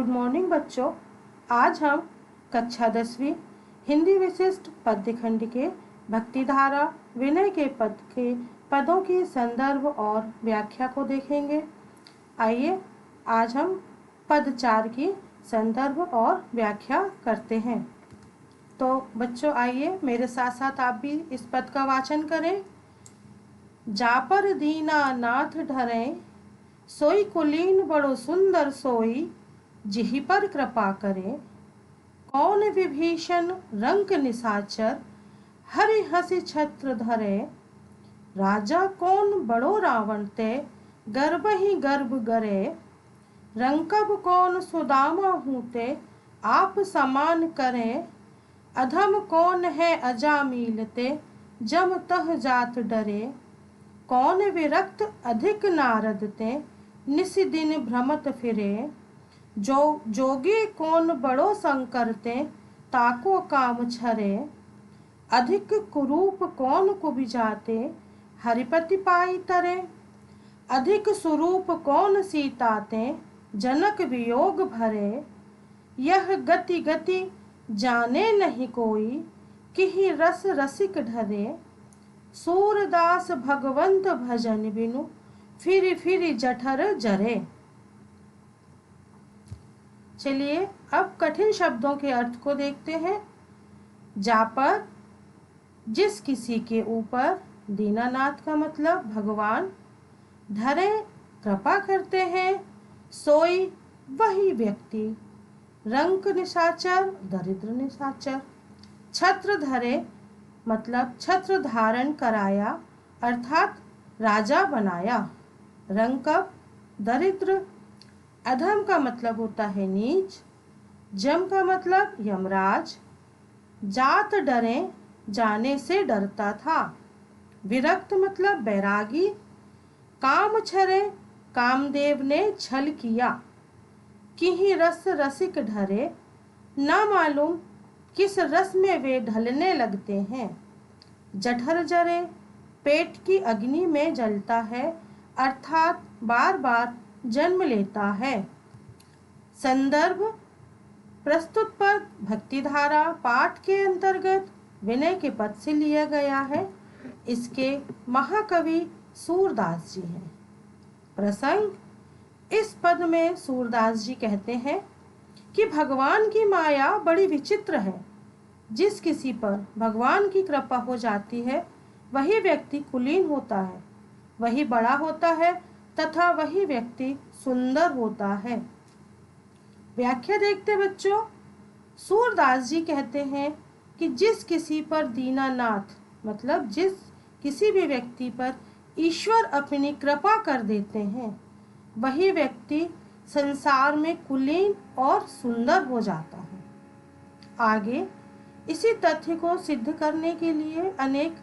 Good morning बच्चों। आज हम कक्षा 10वीं हिंदी विशिष्ट पद्य खंड के भक्तिधारा विनय के पदों की संदर्भ और व्याख्या को देखेंगे। आइए आज हम पद 4 की संदर्भ और व्याख्या करते हैं। तो बच्चों आइए मेरे साथ साथ आप भी इस पद का वाचन करें। जा पर दीना नाथ ढरे, सोई कुलीन बड़ो सुंदर सोई, जिहि पर कृपा करे। कौन विभीषण रंक निशाचर, हरि हसि छत्र धरे। राजा कौन बड़ो रावण ते, गर्भ ही गर्भ गरे। रंकब कौन सुदामा हूते, आप समान करे। अधम कौन है अजामिल ते, जम तह जात डरे। कौन विरक्त अधिक नारद ते, निस दिन भ्रमत फिरे। जो जोगी कौन बड़ो संकर ते, ताको काम छरे। अधिक कुरूप कौन कुबिजाते, हरिपति पाई तरे। अधिक स्वरूप कौन सीताते, जनक वियोग भरे। यह गति गति जाने नहीं कोई, किहि रस रसिक ढरे। सूरदास भगवंत भजन बिनु, फिर फिर जठर जरे। चलिए अब कठिन शब्दों के अर्थ को देखते हैं। जा पर जिस किसी के ऊपर, दीनानाथ का मतलब भगवान, धरे कृपा करते हैं, सोई वही व्यक्ति, रंक निशाचर दरिद्र निशाचर, छत्र धरे मतलब छत्र धारण कराया अर्थात राजा बनाया, रंकब दरिद्र, अधम का मतलब होता है नीच, जम का मतलब यमराज, जात डरे जाने से डरता था, विरक्त मतलब बैरागी, काम छरे कामदेव ने छल किया, किहि रस रसिक ढरे न मालूम किस रस में वे ढलने लगते हैं। जठर जरे पेट की अग्नि में जलता है अर्थात बार बार जन्म लेता है। संदर्भ प्रस्तुत पद भक्तिधारा पाठ के अंतर्गत विनय के पद से लिया गया है। इसके महाकवि सूरदास जी हैं। प्रसंग इस पद में सूरदास जी कहते हैं कि भगवान की माया बड़ी विचित्र है। जिस किसी पर भगवान की कृपा हो जाती है वही व्यक्ति कुलीन होता है, वही बड़ा होता है तथा वही व्यक्ति सुंदर होता है। व्याख्या देखते बच्चों। सूरदास जी कहते हैं कि जिस किसी पर दीनानाथ मतलब जिस किसी भी व्यक्ति पर ईश्वर अपनी कृपा कर देते हैं वही व्यक्ति संसार में कुलीन और सुंदर हो जाता है। आगे इसी तथ्य को सिद्ध करने के लिए अनेक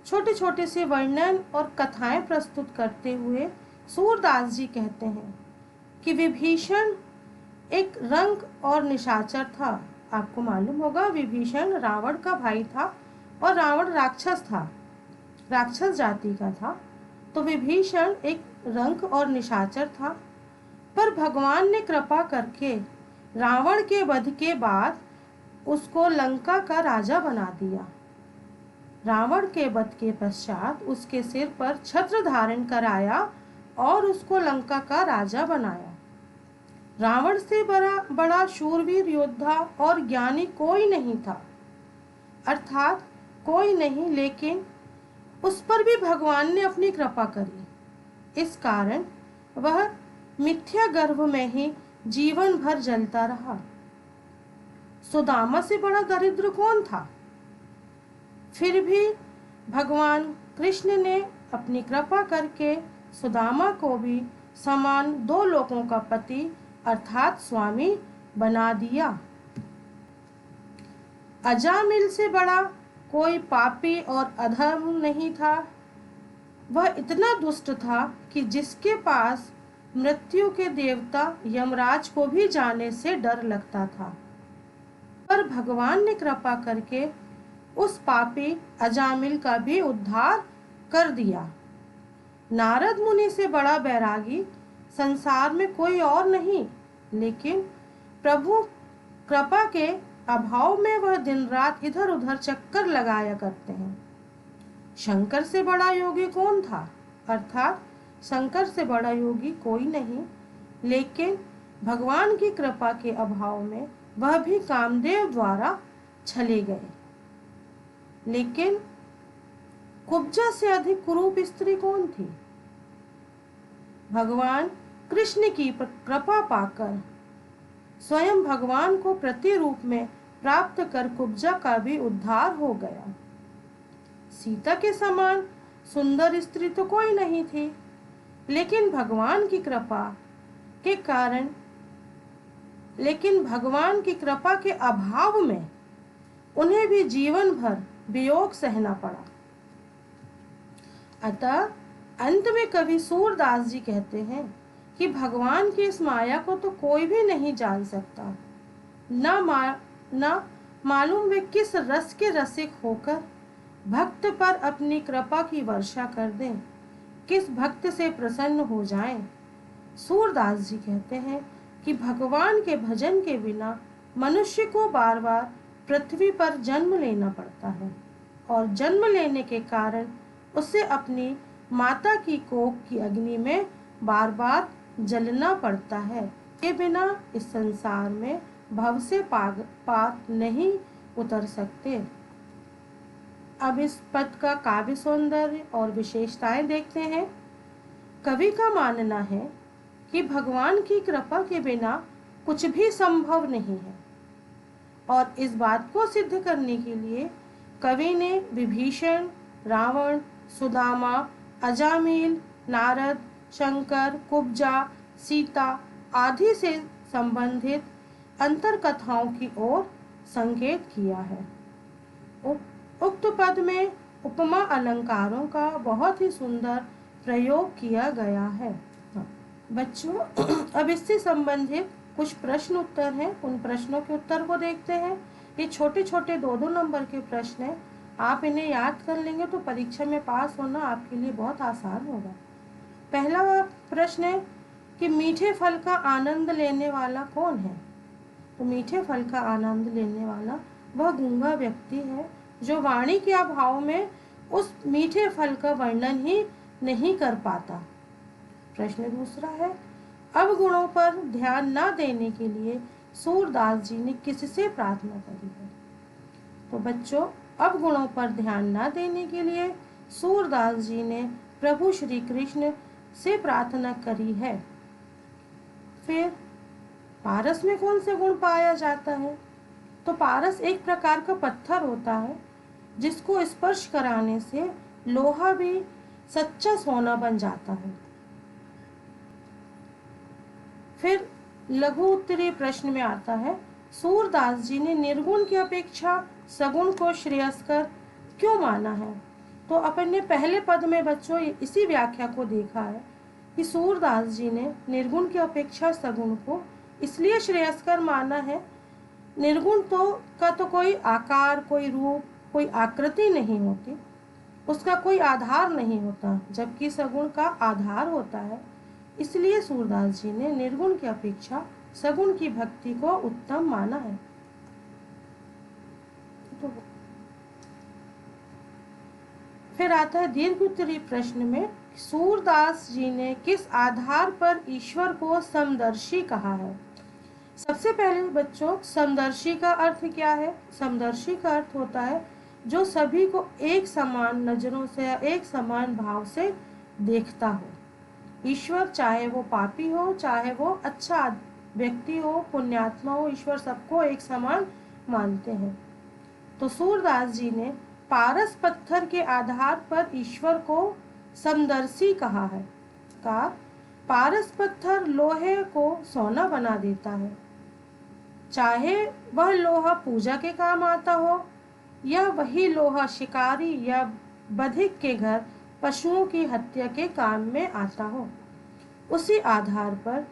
छोटे छोटे से वर्णन और कथाएं प्रस्तुत करते हुए सूरदास जी कहते हैं कि विभीषण एक रंक और निशाचर था। आपको मालूम होगा विभीषण रावण का भाई था और रावण राक्षस था, राक्षस जाति का था। तो विभीषण एक रंक और निशाचर था, पर भगवान ने कृपा करके रावण के वध के बाद उसको लंका का राजा बना दिया। रावण के वध के पश्चात उसके सिर पर छत्र धारण कराया और उसको लंका का राजा बनाया। रावण से बड़ा शूरवीर योद्धा और ज्ञानी कोई नहीं था, अर्थात कोई नहीं, लेकिन उस पर भी भगवान ने अपनी कृपा करी। इस कारण वह मिथ्या गर्भ में ही जीवन भर जलता रहा। सुदामा से बड़ा दरिद्र कौन था? फिर भी भगवान कृष्ण ने अपनी कृपा करके सुदामा को भी समान दो लोगों का पति अर्थात स्वामी बना दिया। अजामिल से बड़ा कोई पापी और अधर्म नहीं था। वह इतना दुष्ट था कि जिसके पास मृत्यु के देवता यमराज को भी जाने से डर लगता था, पर भगवान ने कृपा करके उस पापी अजामिल का भी उद्धार कर दिया। नारद मुनि से बड़ा बैरागी संसार में कोई और नहीं, लेकिन प्रभु कृपा के अभाव में वह दिन रात इधर उधर चक्कर लगाया करते हैं। शंकर से बड़ा योगी कौन था? अर्थात शंकर से बड़ा योगी कोई नहीं, लेकिन भगवान की कृपा के अभाव में वह भी कामदेव द्वारा छले गए। लेकिन कुब्जा से अधिक कुरूप स्त्री कौन थी? भगवान कृष्ण की कृपा पाकर स्वयं भगवान को प्रतिरूप में प्राप्त कर कुब्जा का भी उद्धार हो गया। सीता के समान सुंदर स्त्री तो कोई नहीं थी, लेकिन भगवान की कृपा के अभाव में उन्हें भी जीवन भर वियोग सहना पड़ा। अतः अंत में कवि सूरदास जी कहते हैं कि भगवान की इस माया को तो कोई भी नहीं जान सकता। न मालूम वे किस रस के रसिक होकर भक्त पर अपनी कृपा की वर्षा कर दें, किस भक्त से प्रसन्न हो जाएं। सूरदास जी कहते हैं कि भगवान के भजन के बिना मनुष्य को बार बार पृथ्वी पर जन्म लेना पड़ता है, और जन्म लेने के कारण उसे अपनी माता की कोख की अग्नि में बार बार जलना पड़ता है। के बिना इस संसार में भव से पार नहीं उतर सकते। अब इस पद का काव्य सौंदर्य और विशेषताएं देखते हैं। कवि का मानना है कि भगवान की कृपा के बिना कुछ भी संभव नहीं है, और इस बात को सिद्ध करने के लिए कवि ने विभीषण, रावण, सुदामा, अजामिल, नारद, शंकर, कुब्जा, सीता आदि से संबंधित अंतर कथाओं की ओर संकेत किया है। उक्त पद में उपमा अलंकारों का बहुत ही सुंदर प्रयोग किया गया है। बच्चों, अब इससे संबंधित कुछ प्रश्न उत्तर हैं, उन प्रश्नों के उत्तर को देखते हैं। ये छोटे छोटे 2-2 नंबर के प्रश्न हैं, आप इन्हें याद कर लेंगे तो परीक्षा में पास होना आपके लिए बहुत आसान होगा। पहला प्रश्न है कि मीठे फल का आनंद लेने वाला कौन है? तो मीठे फल का आनंद लेने वाला वह गूंगा व्यक्ति है जो वाणी के अभाव में उस मीठे फल का वर्णन ही नहीं कर पाता। प्रश्न दूसरा है, अवगुणों पर ध्यान न देने के लिए सूरदास जी ने किससे प्रार्थना करी है? तो बच्चों, अवगुणों पर ध्यान न देने के लिए सूरदास जी ने प्रभु श्री कृष्ण से प्रार्थना करी है। फिर पारस में कौन से गुण पाया जाता है? तो पारस एक प्रकार का पत्थर होता है जिसको स्पर्श कराने से लोहा भी सच्चा सोना बन जाता है। फिर लघु उत्तरीय प्रश्न में आता है, सूरदास जी ने निर्गुण की अपेक्षा सगुण को श्रेयस्कर क्यों माना है? तो अपन ने पहले पद में बच्चों इसी व्याख्या को देखा है कि सूरदास जी ने निर्गुण की अपेक्षा सगुण को इसलिए श्रेयस्कर माना है। निर्गुण का कोई आकार, कोई रूप, कोई आकृति नहीं होती, उसका कोई आधार नहीं होता, जबकि सगुण का आधार होता है। इसलिए सूरदास जी ने निर्गुण की अपेक्षा सगुण की भक्ति को उत्तम माना है। फिर आता है दीर्घ उत्तरीय प्रश्न में, सूरदास जी ने किस आधार पर ईश्वर को समदर्शी कहा है? सबसे पहले बच्चों, समदर्शी का अर्थ क्या है? समदर्शी का अर्थ होता है जो सभी को एक समान नजरों से या एक समान भाव से देखता हो। ईश्वर चाहे वो पापी हो, चाहे वो अच्छा व्यक्ति हो, पुण्यात्मा हो, ईश्वर सबको एक समान मानते हैं। तो सूरदास जी ने पारस पत्थर के आधार पर ईश्वर को समदर्शी कहा है। पारस पत्थर लोहे को सोना बना देता है, चाहे वह लोहा पूजा के काम आता हो या वही लोहा शिकारी या बधिक के घर पशुओं की हत्या के काम में आता हो। उसी आधार पर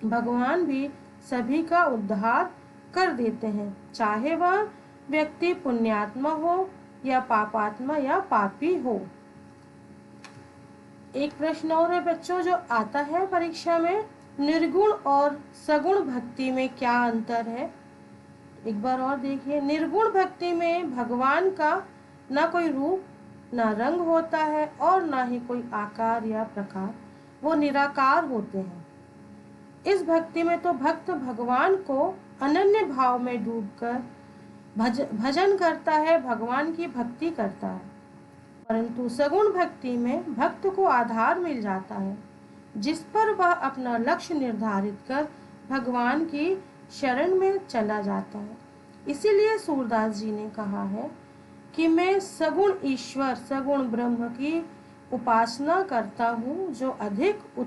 भगवान भी सभी का उद्धार कर देते हैं, चाहे वह व्यक्ति पुण्यात्मा हो या पापात्मा या पापी हो। एक प्रश्न और है बच्चों जो आता है परीक्षा में, निर्गुण और सगुण भक्ति में क्या अंतर है? एक बार और देखिए, निर्गुण भक्ति में भगवान का ना कोई रूप, ना रंग होता है और ना ही कोई आकार या प्रकार, वो निराकार होते हैं। इस भक्ति में तो भक्त भगवान को अनन्य भाव में डूबकर भजन करता है, भगवान की भक्ति करता है। परंतु सगुण भक्ति में भक्त को आधार मिल जाता है, जिस पर वह अपना लक्ष्य निर्धारित कर भगवान की शरण में चला जाता है। इसीलिए सूरदास जी ने कहा है कि मैं सगुण ईश्वर, सगुण ब्रह्म की उपासना करता हूँ, जो अधिक